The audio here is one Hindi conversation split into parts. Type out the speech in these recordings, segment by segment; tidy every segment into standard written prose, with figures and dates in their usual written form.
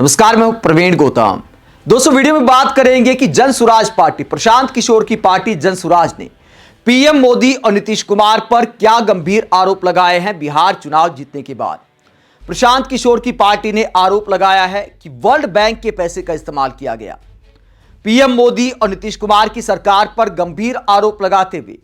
नमस्कार, मैं हूं प्रवीण गौतम। दोस्तों, वीडियो में बात करेंगे कि जन सुराज पार्टी, प्रशांत किशोर की पार्टी जन सुराज ने पीएम मोदी और नीतीश कुमार पर क्या गंभीर आरोप लगाए हैं। बिहार चुनाव जीतने के बाद प्रशांत किशोर की पार्टी ने आरोप लगाया है कि वर्ल्ड बैंक के पैसे का इस्तेमाल किया गया। पीएम मोदी और नीतीश कुमार की सरकार पर गंभीर आरोप लगाते हुए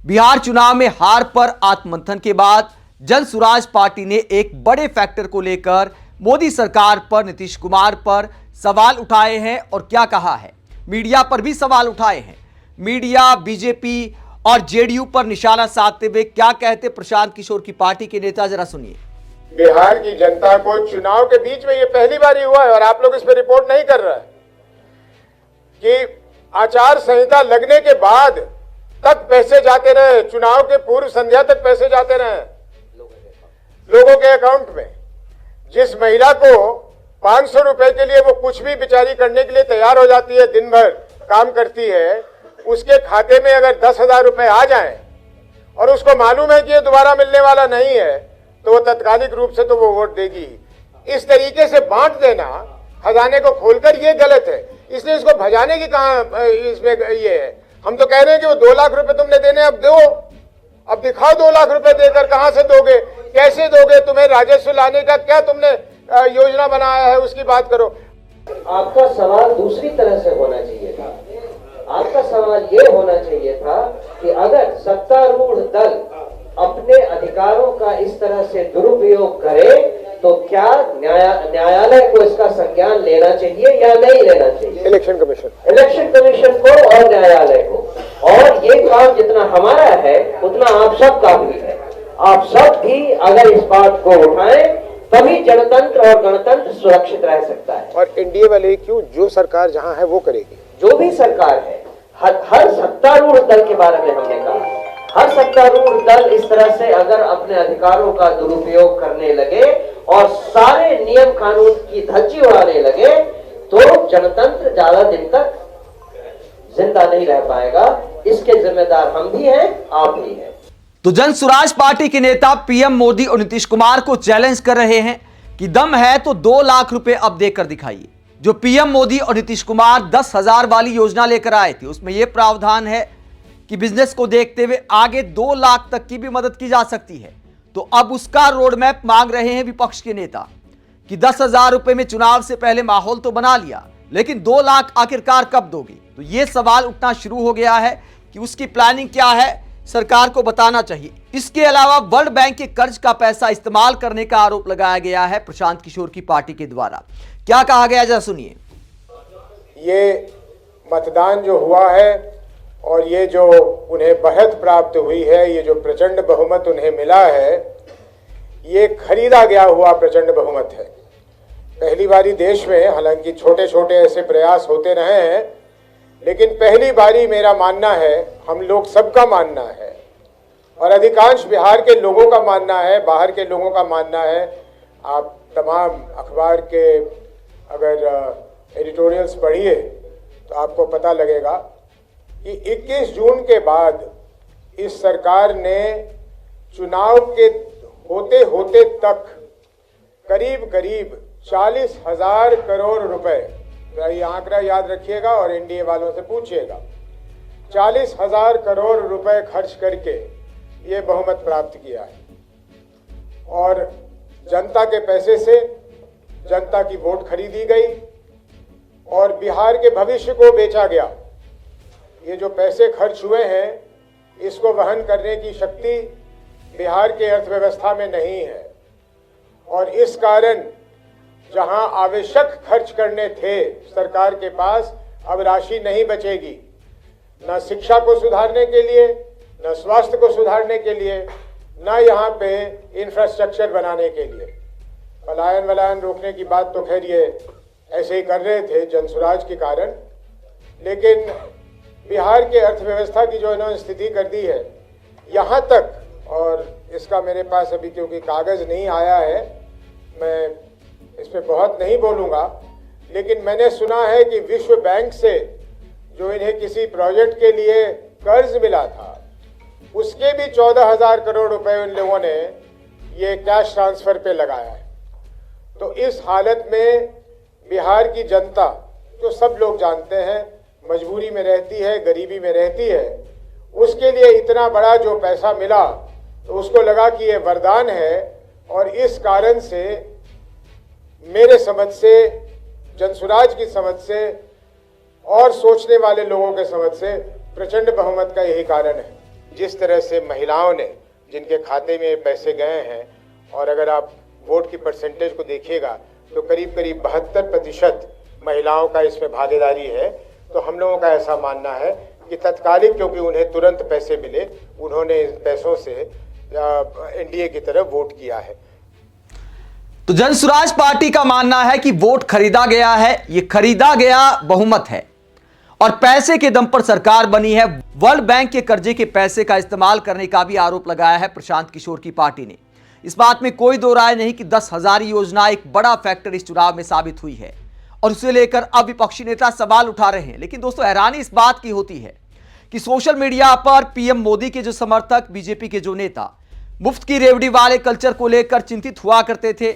बिहार चुनाव में हार पर आत्ममंथन के बाद जन सुराज पार्टी ने एक बड़े फैक्टर को लेकर मोदी सरकार पर, नीतीश कुमार पर सवाल उठाए हैं और क्या कहा है। मीडिया पर भी सवाल उठाए हैं। मीडिया बीजेपी और जेडीयू पर निशाना साधते हुए क्या कहते प्रशांत किशोर की पार्टी के नेता, जरा सुनिए। बिहार की जनता को चुनाव के बीच में ये पहली बार ही हुआ है और आप लोग इस पर रिपोर्ट नहीं कर रहे हैं कि आचार संहिता लगने के बाद तक पैसे जाते रहे, चुनाव के पूर्व संध्या तक पैसे जाते रहे लोगों के अकाउंट में। जिस महिला को 500 रुपए के लिए वो कुछ भी बेचारी करने के लिए तैयार हो जाती है, दिन भर काम करती है, उसके खाते में अगर 10,000 रुपए आ जाएं और उसको मालूम है कि ये दोबारा मिलने वाला नहीं है, तो वो तत्कालिक रूप से तो वो वोट देगी। इस तरीके से बांट देना खजाने को खोलकर, ये गलत है। इसलिए इसको भजाने की कहां इसमें ये है। हम तो कह रहे हैं कि वो 2 लाख रुपए तुमने देने, अब दो, अब दिखाओ 2 लाख रुपए देकर कहां से दोगे, कैसे दोगे, तुम्हें राजस्व लाने का क्या तुमने योजना बनाया है, उसकी बात करो। आपका सवाल दूसरी तरह से होना चाहिए था। आपका सवाल ये होना चाहिए था कि अगर सत्तारूढ़ दल अपने अधिकारों का इस तरह से दुरुपयोग करे तो क्या न्यायालय को इसका संज्ञान लेना चाहिए या नहीं लेना चाहिए। इलेक्शन कमीशन को और न्यायालय को। और ये काम जितना हमारा है उतना आप सबका भी है। आप सब भी अगर इस बात को उठाएं तभी जनतंत्र और गणतंत्र सुरक्षित रह सकता है। और एनडीए वाले क्यों, जो सरकार जहां है वो करेगी। जो भी सरकार है, हर सत्तारूढ़ दल के बारे में हमने कहा, हर सत्तारूढ़ दल इस तरह से अगर अपने अधिकारों का दुरुपयोग करने लगे और सारे नियम कानून की धज्जी उड़ाने लगे तो जनतंत्र ज्यादा दिन तक जिंदा नहीं रह पाएगा। इसके जिम्मेदार हम भी हैं, आप भी हैं। तो जन सुराज पार्टी के नेता पीएम मोदी और नीतीश कुमार को चैलेंज कर रहे हैं कि दम है तो 2 लाख रुपए अब देकर दिखाइए। जो पीएम मोदी और नीतीश कुमार 10,000 वाली योजना लेकर आए थे, उसमें यह प्रावधान है कि बिजनेस को देखते हुए आगे 2 लाख तक की भी मदद की जा सकती है। तो अब उसका रोड मैप मांग रहे हैं विपक्ष के नेता कि 10,000 रुपए में चुनाव से पहले माहौल तो बना लिया, लेकिन 2 लाख आखिरकार कब दोगे। तो यह सवाल उठना शुरू हो गया है कि उसकी प्लानिंग क्या है, सरकार को बताना चाहिए। इसके अलावा वर्ल्ड बैंक के कर्ज का पैसा इस्तेमाल करने का आरोप लगाया गया है प्रशांत किशोर की पार्टी के द्वारा। क्या कहा गया, जरा सुनिए। ये मतदान जो हुआ है और ये जो उन्हें बढ़त प्राप्त हुई है, ये जो प्रचंड बहुमत उन्हें मिला है, ये खरीदा गया हुआ प्रचंड बहुमत है। पहली बारी देश में, हालांकि छोटे छोटे ऐसे प्रयास होते रहे हैं, लेकिन पहली बारी मेरा मानना है, हम लोग सबका मानना है और अधिकांश बिहार के लोगों का मानना है, बाहर के लोगों का मानना है। आप तमाम अखबार के अगर एडिटोरियल्स पढ़िए तो आपको पता लगेगा कि 21 जून के बाद इस सरकार ने चुनाव के होते होते तक करीब करीब 40,000 करोड़ रुपए, ये आंकड़ा याद रखिएगा और एनडीए वालों से पूछिएगा, 40,000 करोड़ रुपए खर्च करके ये बहुमत प्राप्त किया है। और जनता के पैसे से जनता की वोट खरीदी गई और बिहार के भविष्य को बेचा गया। ये जो पैसे खर्च हुए हैं, इसको वहन करने की शक्ति बिहार के अर्थव्यवस्था में नहीं है और इस कारण जहां आवश्यक खर्च करने थे सरकार के पास, अब राशि नहीं बचेगी, न शिक्षा को सुधारने के लिए, न स्वास्थ्य को सुधारने के लिए, न यहाँ पे इंफ्रास्ट्रक्चर बनाने के लिए। पलायन वलायन रोकने की बात तो खैर ये ऐसे ही कर रहे थे जनसुराज के कारण, लेकिन बिहार के अर्थव्यवस्था की जो इन्होंने स्थिति कर दी है यहाँ तक, और इसका मेरे पास अभी क्योंकि कागज़ नहीं आया है, मैं इस पर बहुत नहीं बोलूँगा, लेकिन मैंने सुना है कि विश्व बैंक से जो इन्हें किसी प्रोजेक्ट के लिए कर्ज मिला था, उसके भी 14,000 करोड़ रुपए उन लोगों ने ये कैश ट्रांसफर पे लगाया है। तो इस हालत में बिहार की जनता, जो सब लोग जानते हैं, मजबूरी में रहती है, गरीबी में रहती है, उसके लिए इतना बड़ा जो पैसा मिला तो उसको लगा कि ये वरदान है। और इस कारण से मेरे समझ से, जनसुराज की समझ से और सोचने वाले लोगों के समझ से प्रचंड बहुमत का यही कारण है। जिस तरह से महिलाओं ने, जिनके खाते में पैसे गए हैं, और अगर आप वोट की परसेंटेज को देखिएगा तो करीब करीब 72% महिलाओं का इसमें भागीदारी है। तो हम लोगों का ऐसा मानना है कि तत्कालिक, क्योंकि उन्हें तुरंत पैसे मिले, उन्होंने इन पैसों से एनडीए की तरफ वोट किया है। तो जनसुराज पार्टी का मानना है कि वोट खरीदा गया है, ये खरीदा गया बहुमत है और पैसे के दम पर सरकार बनी है। वर्ल्ड बैंक के कर्जे के पैसे का इस्तेमाल करने का भी आरोप लगाया है प्रशांत किशोर की पार्टी ने। इस बात में कोई दो राय नहीं कि 10,000 योजना एक बड़ा फैक्टर इस चुनाव में साबित हुई है और उसे लेकर अब विपक्षी नेता सवाल उठा रहे हैं। लेकिन दोस्तों, हैरानी इस बात की होती है कि सोशल मीडिया पर पीएम मोदी के जो समर्थक, बीजेपी के जो नेता मुफ्त की रेवड़ी वाले कल्चर को लेकर चिंतित हुआ करते थे,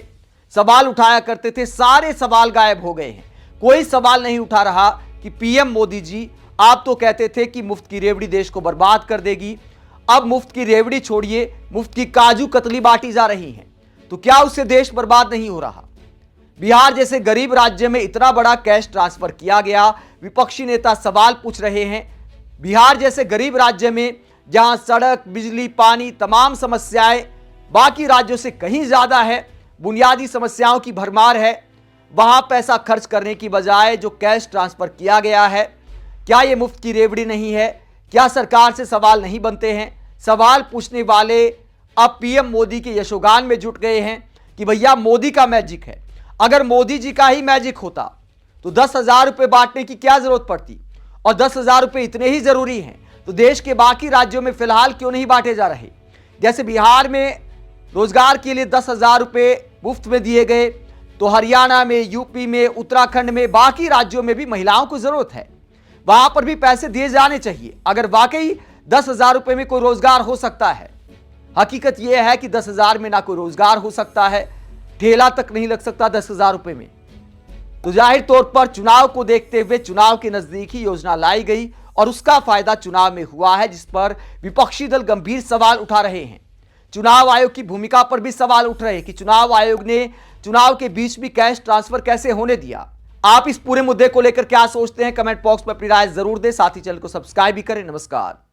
सवाल उठाया करते थे, सारे सवाल गायब हो गए हैं। कोई सवाल नहीं उठा रहा कि पीएम मोदी जी, आप तो कहते थे कि मुफ्त की रेवड़ी देश को बर्बाद कर देगी, अब मुफ्त की रेवड़ी छोड़िए, मुफ्त की काजू कतली बांटी जा रही हैं, तो क्या उससे देश बर्बाद नहीं हो रहा? बिहार जैसे गरीब राज्य में इतना बड़ा कैश ट्रांसफर किया गया, विपक्षी नेता सवाल पूछ रहे हैं। बिहार जैसे गरीब राज्य में जहां सड़क, बिजली, पानी, तमाम समस्याएं बाकी राज्यों से कहीं ज्यादा है, बुनियादी समस्याओं की भरमार है, वहां पैसा खर्च करने की बजाय जो कैश ट्रांसफर किया गया है, क्या यह मुफ्त की रेवड़ी नहीं है? क्या सरकार से सवाल नहीं बनते हैं? सवाल पूछने वाले अब पीएम मोदी के यशोगान में जुट गए हैं कि भैया मोदी का मैजिक है। अगर मोदी जी का ही मैजिक होता तो 10,000 रुपये बांटने की क्या जरूरत पड़ती? और 10,000 रुपये इतने ही जरूरी हैं तो देश के बाकी राज्यों में फिलहाल क्यों नहीं बांटे जा रहे? जैसे बिहार में रोजगार के लिए 10,000 रुपये मुफ्त में दिए गए, तो हरियाणा में, यूपी में, उत्तराखंड में, बाकी राज्यों में भी महिलाओं को जरूरत है, वहां पर भी पैसे दिए जाने चाहिए। अगर वाकई 10,000 रुपये में कोई रोजगार हो सकता है, हकीकत यह है कि 10,000 में ना कोई रोजगार हो सकता है, ठेला तक नहीं लग सकता 10,000 रुपये में, तो जाहिर तौर पर चुनाव को देखते हुए चुनाव के नजदीक ही योजना लाई गई और उसका फायदा चुनाव में हुआ है, जिस पर विपक्षी दल गंभीर सवाल उठा रहे हैं। चुनाव आयोग की भूमिका पर भी सवाल उठ रहे हैं कि चुनाव आयोग ने चुनाव के बीच भी कैश ट्रांसफर कैसे होने दिया। आप इस पूरे मुद्दे को लेकर क्या सोचते हैं? कमेंट बॉक्स में अपनी राय जरूर दें, साथ ही चैनल को सब्सक्राइब भी करें। नमस्कार।